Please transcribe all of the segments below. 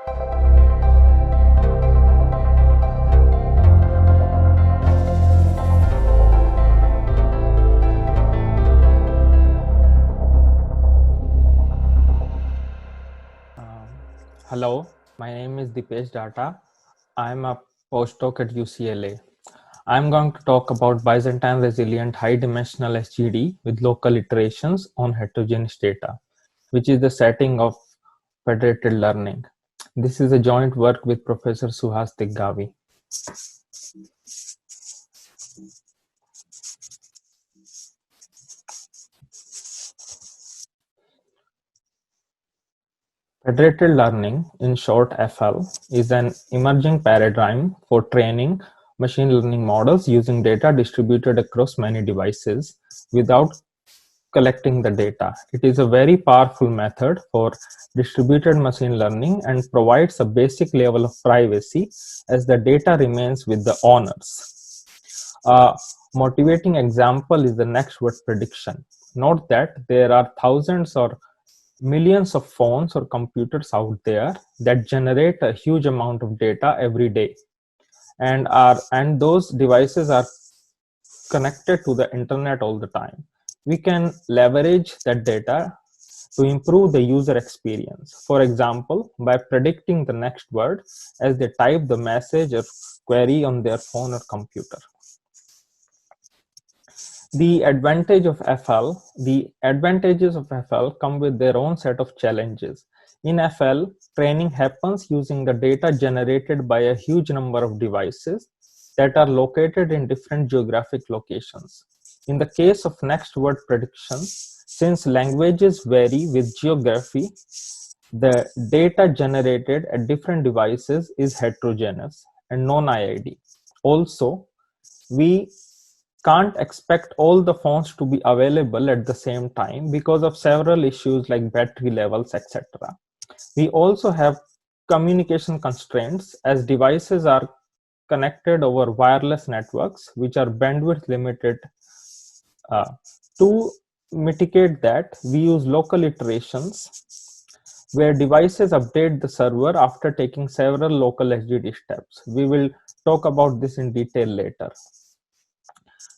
Hello, my name is Dipesh Data. I'm a postdoc at UCLA. I'm going to talk about Byzantine resilient high dimensional SGD with local iterations on heterogeneous data, which is the setting of federated learning. This is a joint work with Professor Suhas Tiggavi. Federated learning, in short FL, is an emerging paradigm for training machine learning models using data distributed across many devices without collecting the data. It is a very powerful method for distributed machine learning and provides a basic level of privacy as the data remains with the owners. A motivating example is the next word prediction. Note that there are thousands or millions of phones or computers out there that generate a huge amount of data every day, and those devices are connected to the internet all the time. We can leverage that data to improve the user experience. For example, by predicting the next word as they type the message or query on their phone or computer. The advantages of FL come with their own set of challenges. In FL, training happens using the data generated by a huge number of devices that are located in different geographic locations. In the case of next word prediction, since languages vary with geography, the data generated at different devices is heterogeneous and non-IID. Also, we can't expect all the phones to be available at the same time because of several issues like battery levels, etc. We also have communication constraints as devices are connected over wireless networks, which are bandwidth limited. To mitigate that, we use local iterations where devices update the server after taking several local SGD steps. We will talk about this in detail later.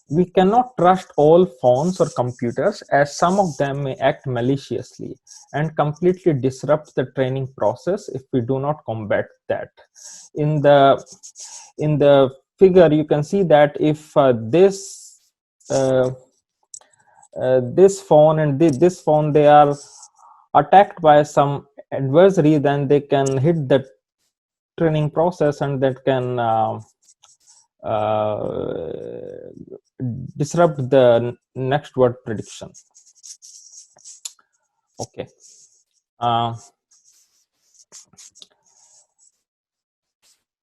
We cannot trust all phones or computers as some of them may act maliciously and completely disrupt the training process if we do not combat that. In the figure, you can see that if this phone and this phone, they are attacked by some adversary, then they can hit the training process and that can disrupt the next word prediction. Okay.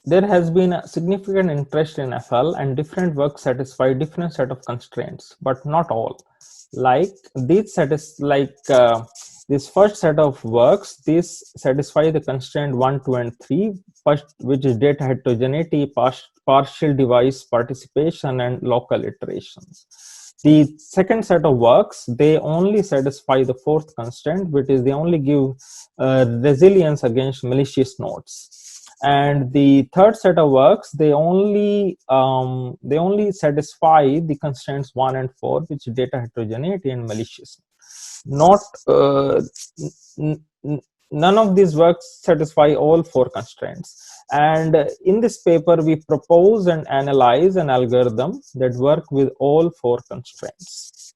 There has been a significant interest in FL, and different works satisfy different set of constraints, but not all. Like this first set of works, these satisfy the constraint 1, 2, and 3, first, which is data heterogeneity, partial device participation, and local iterations. The second set of works, they only satisfy the fourth constraint, which is they only give resilience against malicious nodes. And the third set of works, they only satisfy the constraints 1 and 4, which is data heterogeneity and maliciousness. None of these works satisfy all 4 constraints. And in this paper, we propose and analyze an algorithm that works with all 4 constraints.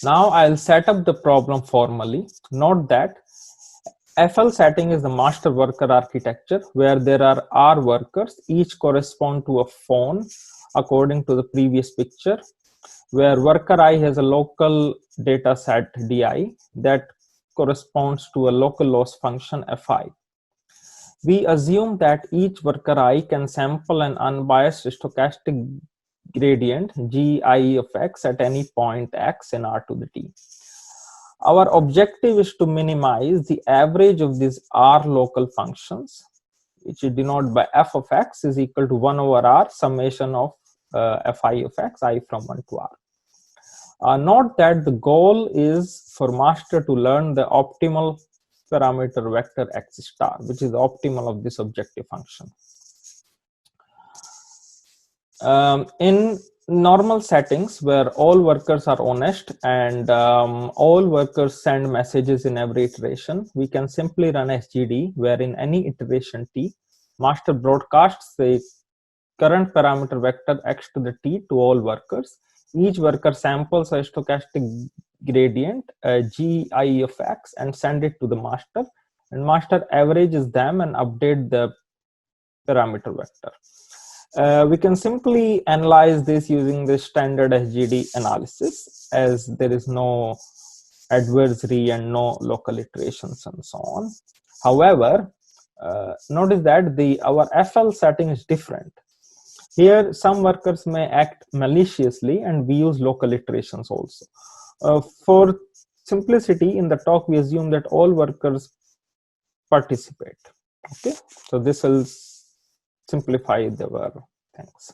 Now I'll set up the problem formally. Note that FL setting is the master worker architecture where there are R workers, each correspond to a phone according to the previous picture, where worker I has a local data set DI that corresponds to a local loss function Fi. We assume that each worker I can sample an unbiased stochastic gradient Gi of x at any point x in R to the t. Our objective is to minimize the average of these R local functions, which is denoted by f of x is equal to 1 over R summation of fi of x, I from 1 to R. Note that the goal is for master to learn the optimal parameter vector x star, which is the optimal of this objective function. In normal settings where all workers are honest and all workers send messages in every iteration, we can simply run SGD, where in any iteration t, master broadcasts the current parameter vector x to the t to all workers. Each worker samples a stochastic gradient gi of x and send it to the master, and master averages them and update the parameter vector. We can simply analyze this using the standard SGD analysis, as there is no adversary and no local iterations and so on. However, notice that our FL setting is different. Here, some workers may act maliciously, and we use local iterations also. For simplicity, in the talk, we assume that all workers participate. Okay, so this will simplify the things.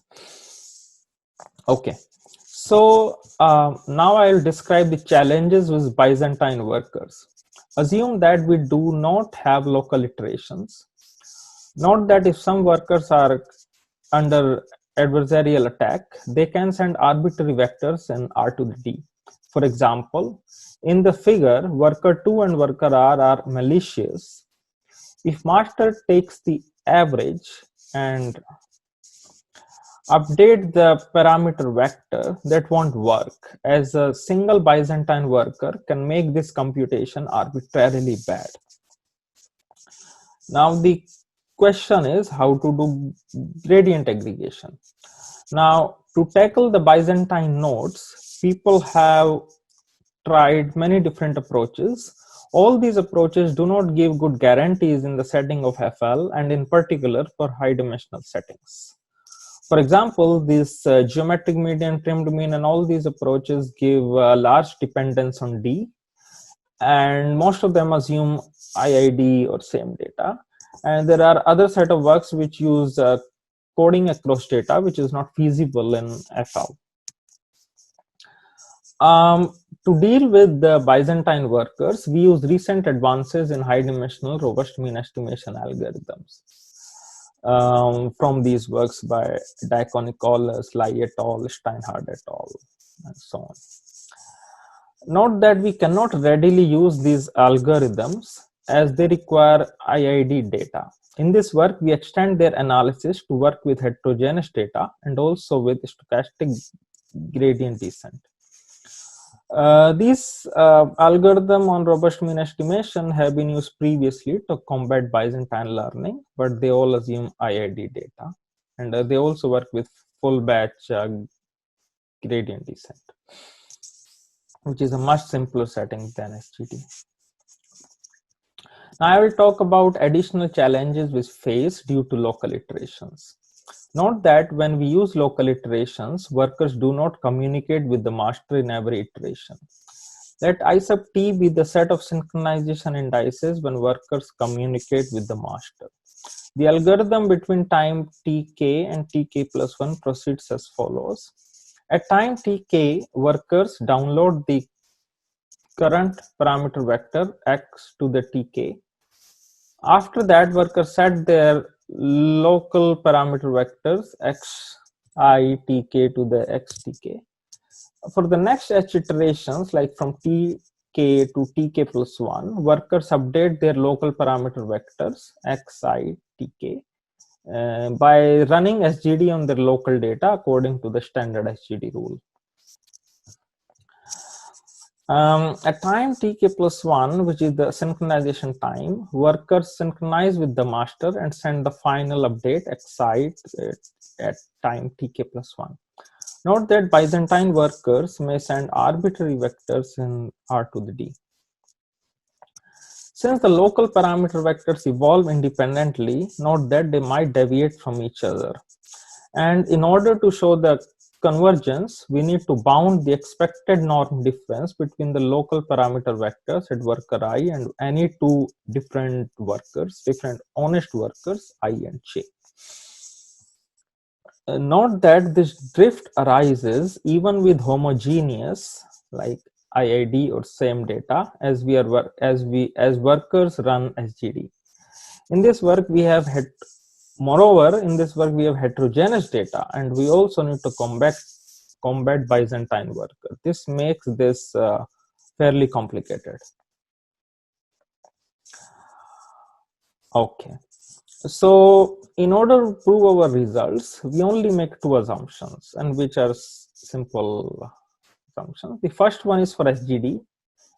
Okay, so now I will describe the challenges with Byzantine workers. Assume that we do not have local iterations. Note that if some workers are under adversarial attack, they can send arbitrary vectors in R to the D. For example, in the figure, worker 2 and worker R are malicious. If master takes the average and update the parameter vector, that won't work, as a single Byzantine worker can make this computation arbitrarily bad. Now the question is how to do gradient aggregation. Now, to tackle the Byzantine nodes, people have tried many different approaches. All these approaches do not give good guarantees in the setting of FL, and in particular for high dimensional settings. For example, this geometric median, trimmed mean, and all these approaches give large dependence on D, and most of them assume IID or same data. And there are other set of works which use coding across data, which is not feasible in FL. To deal with the Byzantine workers, we use recent advances in high-dimensional robust mean estimation algorithms from these works by Diaconicopoulos, Lai et al., Steinhardt et al., and so on. Note that we cannot readily use these algorithms as they require IID data. In this work, we extend their analysis to work with heterogeneous data and also with stochastic gradient descent. These algorithms on robust mean estimation have been used previously to combat Byzantine learning, but they all assume IID data, and they also work with full batch gradient descent, which is a much simpler setting than SGD. Now I will talk about additional challenges we face due to local iterations. Note that when we use local iterations, workers do not communicate with the master in every iteration. Let I sub t be the set of synchronization indices when workers communicate with the master. The algorithm between time tk and tk plus 1 proceeds as follows. At time tk, workers download the current parameter vector x to the tk. After that, workers set their local parameter vectors xi tk to the xtk. For the next h iterations, like from tk to tk plus 1, workers update their local parameter vectors xi tk by running SGD on their local data according to the standard SGD rule. At time tk plus 1, which is the synchronization time, workers synchronize with the master and send the final update xi at time tk plus 1. Note that Byzantine workers may send arbitrary vectors in R to the D. Since the local parameter vectors evolve independently, note that they might deviate from each other. And in order to show the convergence, we need to bound the expected norm difference between the local parameter vectors at worker I and any two different workers, different honest workers, I and j. Note that this drift arises even with homogeneous, like IID or same data as workers run SGD. In this work, we have moreover, in this work, we have heterogeneous data, and we also need to combat Byzantine worker. This makes this fairly complicated. Okay. So in order to prove our results, we only make two assumptions, and which are simple assumptions. The first one is for SGD,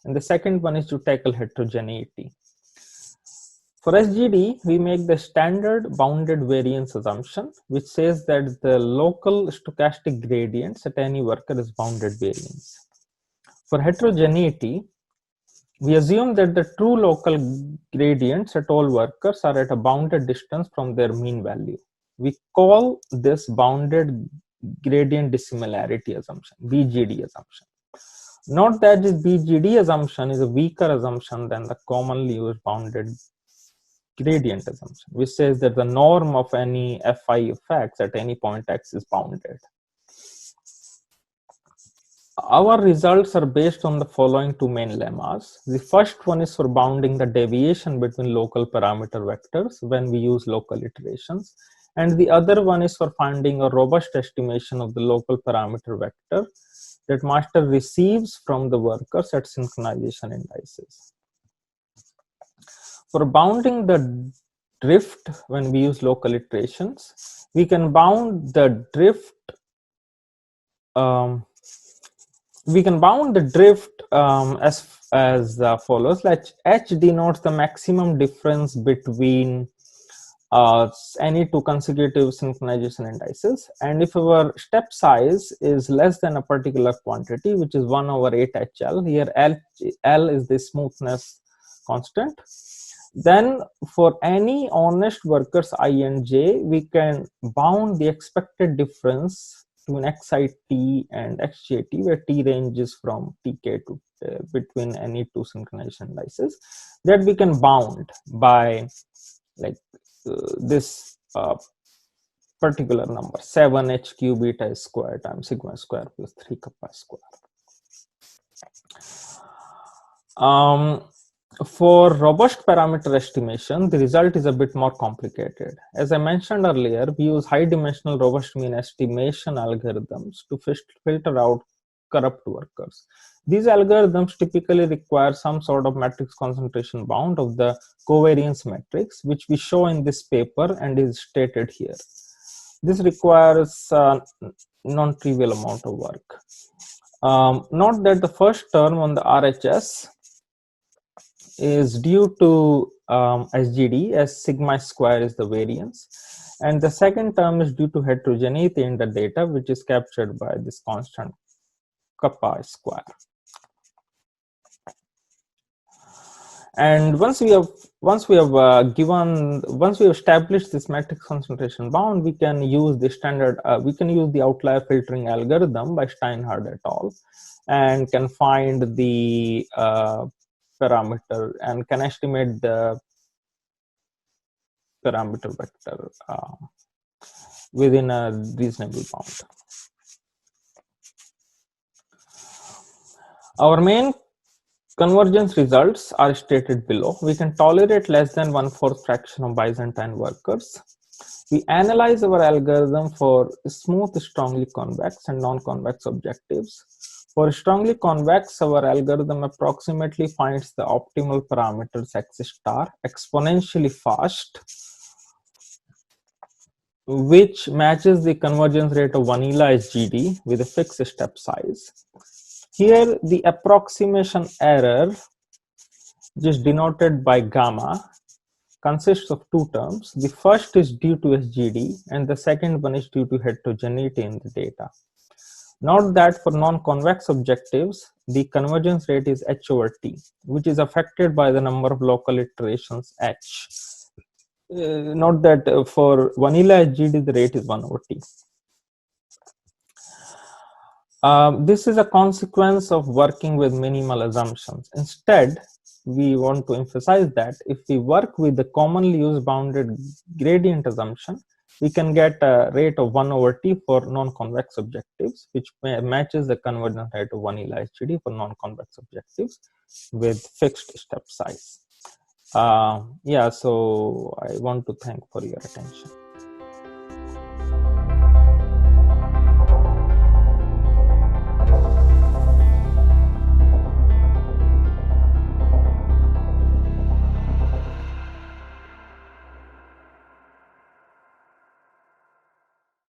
and the second one is to tackle heterogeneity. For SGD, we make the standard bounded variance assumption, which says that the local stochastic gradients at any worker is bounded variance. For heterogeneity, we assume that the true local gradients at all workers are at a bounded distance from their mean value. We call this bounded gradient dissimilarity assumption, BGD assumption. Note that this BGD assumption is a weaker assumption than the commonly used bounded gradient assumption, which says that the norm of any Fi of x at any point x is bounded. Our results are based on the following two main lemmas. The first one is for bounding the deviation between local parameter vectors when we use local iterations, and the other one is for finding a robust estimation of the local parameter vector that master receives from the workers at synchronization indices. For bounding the drift when we use local iterations, we can bound the drift as follows. Like h denotes the maximum difference between any two consecutive synchronization indices, and if our step size is less than a particular quantity, which is 1/8 HL, here L is the smoothness constant, then for any honest workers I and j, we can bound the expected difference between xit and xjt, where t ranges from tk to between any two synchronization indices, that we can bound by like this particular number 7h³ beta square times sigma square plus 3 kappa square. For robust parameter estimation, the result is a bit more complicated. As I mentioned earlier, we use high dimensional robust mean estimation algorithms to filter out corrupt workers. These algorithms typically require some sort of matrix concentration bound of the covariance matrix, which we show in this paper and is stated here. This requires a non-trivial amount of work. Note that the first term on the RHS is due to SGD, as sigma square is the variance, and the second term is due to heterogeneity in the data, which is captured by this constant kappa square. And once we have established this matrix concentration bound, we can use the standard the outlier filtering algorithm by Steinhard et al, and can find the parameter and can estimate the parameter vector within a reasonable bound. Our main convergence results are stated below. We can tolerate less than 1/4 fraction of Byzantine workers. We analyze our algorithm for smooth, strongly convex and non-convex objectives. For strongly convex, our algorithm approximately finds the optimal parameters x star exponentially fast, which matches the convergence rate of vanilla SGD with a fixed step size. Here, the approximation error, which is denoted by gamma, consists of two terms. The first is due to SGD, and the second one is due to heterogeneity in the data. Note that for non-convex objectives, the convergence rate is h/t, which is affected by the number of local iterations h. Note that for vanilla SGD, the rate is 1/t. This is a consequence of working with minimal assumptions. Instead, we want to emphasize that if we work with the commonly used bounded gradient assumption, we can get a rate of 1 over t for non-convex objectives, which matches the convergence rate of vanilla HDD for non-convex objectives with fixed step size. Yeah, so I want to thank for your attention.